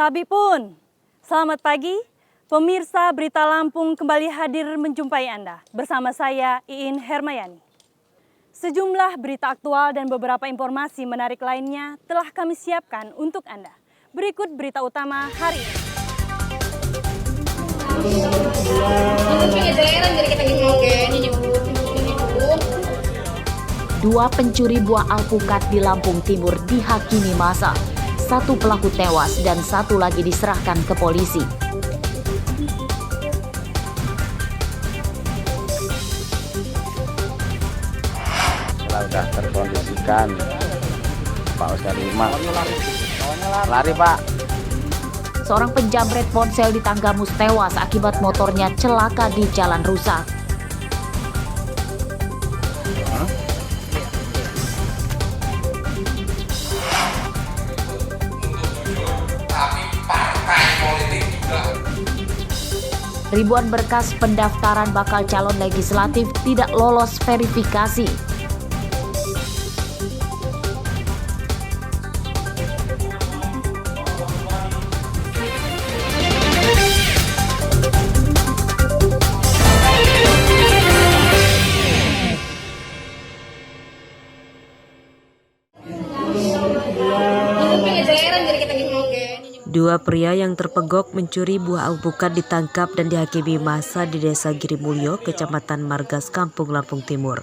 Tabi pun, selamat pagi. Pemirsa Berita Lampung kembali hadir menjumpai Anda. Bersama saya, Iin Hermayani. Sejumlah berita aktual dan beberapa informasi menarik lainnya telah kami siapkan untuk Anda. Berikut berita utama hari ini. Dua pencuri buah alpukat di Lampung Timur dihakimi massa. Satu pelaku tewas dan satu lagi diserahkan ke polisi. Sudah terkondisikan Pak Oscar 5 lari Pak. Seorang penjamret ponsel di Tanggamus tewas akibat motornya celaka di jalan rusak. Ribuan berkas pendaftaran bakal calon legislatif tidak lolos verifikasi. Dua pria yang terpegok mencuri buah alpukat ditangkap dan dihakimi massa di Desa Girimulyo, Kecamatan Margas, Kampung Lampung Timur.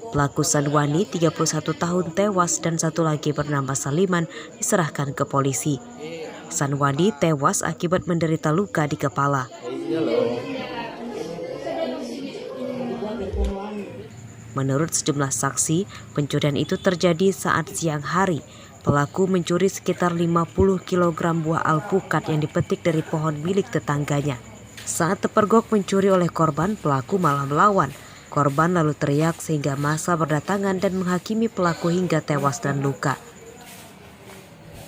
Pelaku Sanwani, 31 tahun tewas dan satu lagi bernama Saliman diserahkan ke polisi. Sanwani tewas akibat menderita luka di kepala. Menurut sejumlah saksi, pencurian itu terjadi saat siang hari. Pelaku mencuri sekitar 50 kg buah alpukat yang dipetik dari pohon milik tetangganya. Saat terpergok mencuri oleh korban, pelaku malah melawan. Korban lalu teriak sehingga massa berdatangan dan menghakimi pelaku hingga tewas dan luka.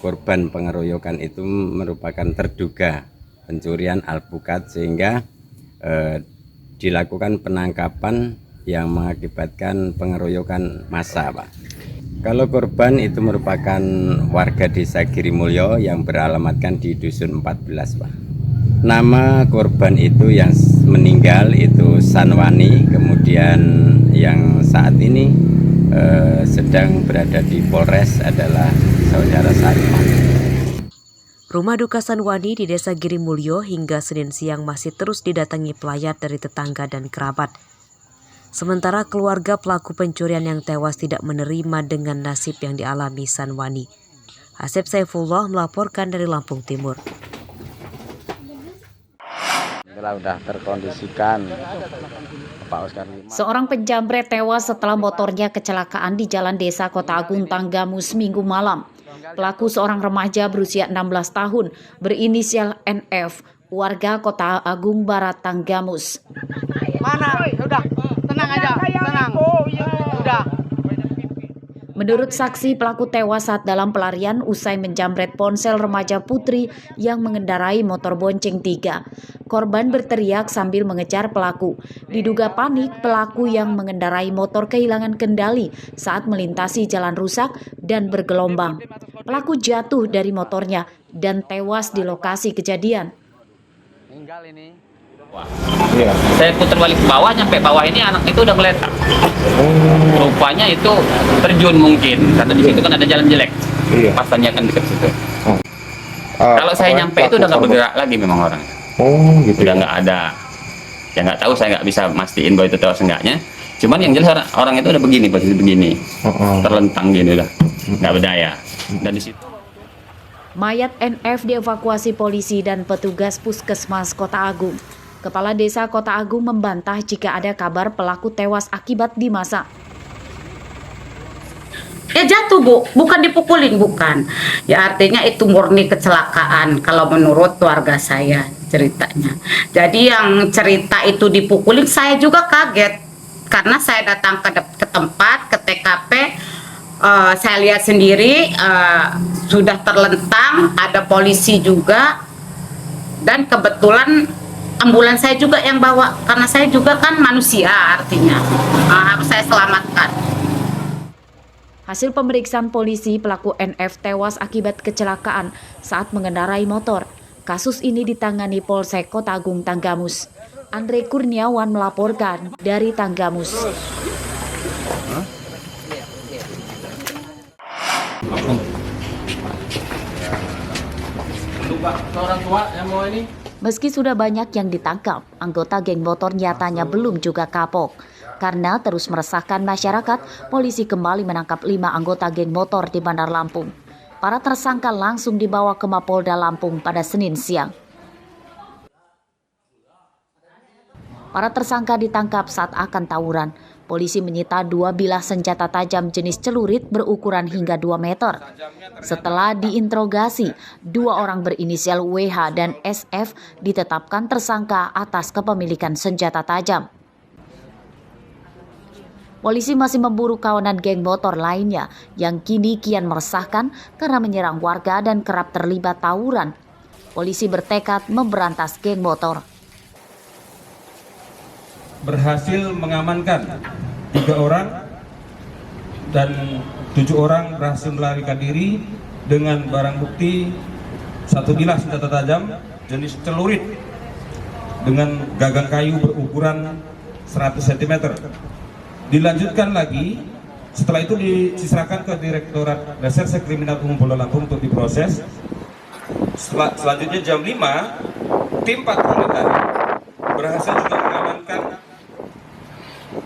Korban pengeroyokan itu merupakan terduga pencurian alpukat sehingga dilakukan penangkapan yang mengakibatkan pengeroyokan massa, Pak. Kalau korban itu merupakan warga Desa Girimulyo yang beralamatkan di Dusun 14, Pak. Nama korban itu yang meninggal itu Sanwani, kemudian yang saat ini sedang berada di Polres adalah saudara Saliman. Rumah duka Sanwani di Desa Girimulyo hingga Senin siang masih terus didatangi pelayat dari tetangga dan kerabat. Sementara keluarga pelaku pencurian yang tewas tidak menerima dengan nasib yang dialami Sanwani. Asep Saifullah melaporkan dari Lampung Timur. Sudah terkondisikan Pak Oscar 5. Seorang penjamret tewas setelah motornya kecelakaan di Jalan Desa Kota Agung Tanggamus Minggu malam. Pelaku seorang remaja berusia 16 tahun berinisial NF, warga Kota Agung Barat Tanggamus. Mana? Udah, tenang aja, tenang. Udah. Menurut saksi, pelaku tewas saat dalam pelarian usai menjamret ponsel remaja putri yang mengendarai motor bonceng 3. Korban berteriak sambil mengejar pelaku. Diduga panik, pelaku yang mengendarai motor kehilangan kendali saat melintasi jalan rusak dan bergelombang. Pelaku jatuh dari motornya dan tewas di lokasi kejadian. Tinggal ini. Iya. Saya putar balik ke bawah, nyampe bawah ini anak itu udah meletak. Rupanya itu terjun mungkin, karena di situ kan ada jalan jelek. Iya. Pasannya kan dekat situ. Kalau saya nyampe itu udah nggak bergerak lagi memang orang. Oh gitu. Udah nggak ada. Ya nggak tahu, saya nggak bisa mastiin bahwa itu tewas enggaknya. Cuman yang jelas orang itu udah begini, posisi begini, terlentang gini udah, nggak berdaya. Dan di situ. Mayat NF dievakuasi polisi dan petugas Puskesmas Kota Agung. Kepala Desa Kota Agung membantah jika ada kabar pelaku tewas akibat dimasa. Ya jatuh Bu, bukan dipukulin, bukan. Ya artinya itu murni kecelakaan kalau menurut keluarga saya ceritanya. Jadi yang cerita itu dipukulin, saya juga kaget. Karena saya datang ke tempat, ke TKP, saya lihat sendiri sudah terlentang, ada polisi juga. Dan kebetulan ambulans saya juga yang bawa, karena saya juga kan manusia artinya, harus saya selamatkan. Hasil pemeriksaan polisi, pelaku NF tewas akibat kecelakaan saat mengendarai motor. Kasus ini ditangani Polsek Kota Agung Tanggamus. Andre Kurniawan melaporkan dari Tanggamus. Meski sudah banyak yang ditangkap, anggota geng motor nyatanya belum juga kapok. Karena terus meresahkan masyarakat, polisi kembali menangkap 5 anggota geng motor di Bandar Lampung. Para tersangka langsung dibawa ke Mapolda Lampung pada Senin siang. Para tersangka ditangkap saat akan tawuran. Polisi menyita 2 bilah senjata tajam jenis celurit berukuran hingga 2 meter. Setelah diinterogasi, 2 orang berinisial WH dan SF ditetapkan tersangka atas kepemilikan senjata tajam. Polisi masih memburu kawanan geng motor lainnya yang kini kian meresahkan karena menyerang warga dan kerap terlibat tawuran. Polisi bertekad memberantas geng motor. Berhasil mengamankan 3 orang dan 7 orang berhasil melarikan diri dengan barang bukti 1 bilah senjata tajam jenis celurit dengan gagang kayu berukuran 100 cm. Dilanjutkan lagi, setelah itu diserahkan ke Direktorat Reserse Kriminal Umum Polda Lampung untuk diproses. Selanjutnya jam 5, tim patroli tadi berhasil juga mengamankan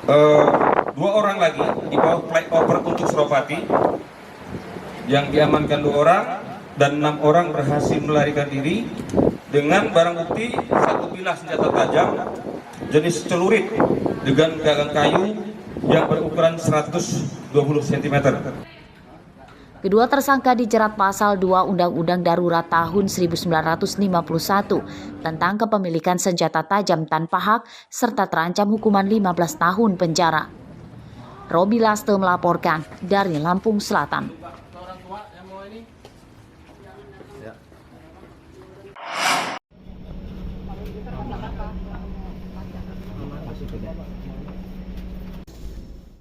2 orang lagi di bawah flyover untuk Suropati. Yang diamankan 2 orang dan 6 orang berhasil melarikan diri dengan barang bukti 1 bilah senjata tajam jenis celurit dengan gagang kayu yang berukuran 120 cm. Kedua tersangka dijerat pasal 2 Undang-Undang Darurat tahun 1951 tentang kepemilikan senjata tajam tanpa hak serta terancam hukuman 15 tahun penjara. Robi Laste melaporkan dari Lampung Selatan.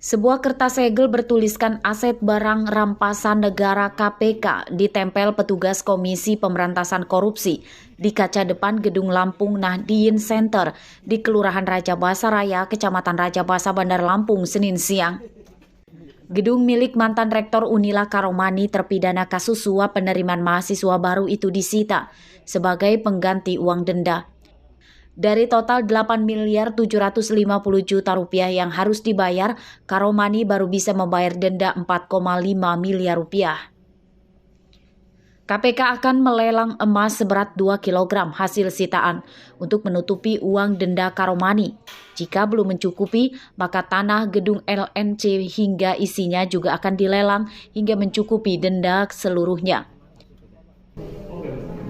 Sebuah kertas segel bertuliskan aset barang rampasan negara KPK ditempel petugas Komisi Pemberantasan Korupsi di kaca depan gedung Lampung Nahdien Center di Kelurahan Rajabasa Raya, Kecamatan Rajabasa, Bandar Lampung, Senin siang. Gedung milik mantan Rektor Unila Karomani terpidana kasus suap penerimaan mahasiswa baru itu disita sebagai pengganti uang denda. Dari total 8.750 juta rupiah yang harus dibayar, Karomani baru bisa membayar denda 4,5 miliar rupiah. KPK akan melelang emas seberat 2 kg hasil sitaan untuk menutupi uang denda Karomani. Jika belum mencukupi, maka tanah gedung LNC hingga isinya juga akan dilelang hingga mencukupi denda seluruhnya.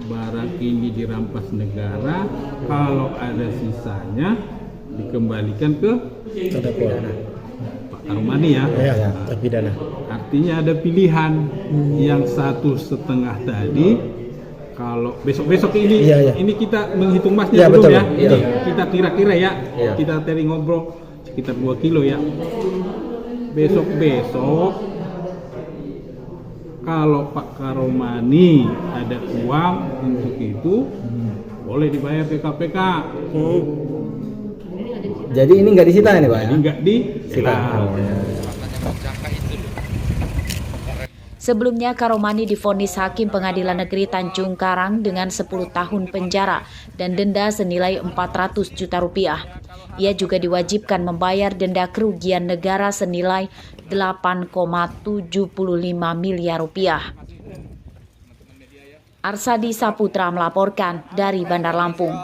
Barang ini dirampas negara, kalau ada sisanya dikembalikan ke Pak Karomani ya, terpidana. Artinya ada pilihan yang 1,5 tadi. Kalau besok ini, ini kita menghitung emasnya belum ya? Ini kita kira-kira ya, kita tadi ngobrol sekitar 2 kilo ya. Besok kalau Pak Karomani ada uang untuk itu, boleh dibayar ke KPK. Jadi ini nggak disita ini Pak? Ini nggak disita. Sebelumnya Karomani divonis Hakim Pengadilan Negeri Tanjung Karang dengan 10 tahun penjara dan denda senilai 400 juta rupiah. Ia juga diwajibkan membayar denda kerugian negara senilai 8,75 miliar rupiah. Arsadi Saputra melaporkan dari Bandar Lampung.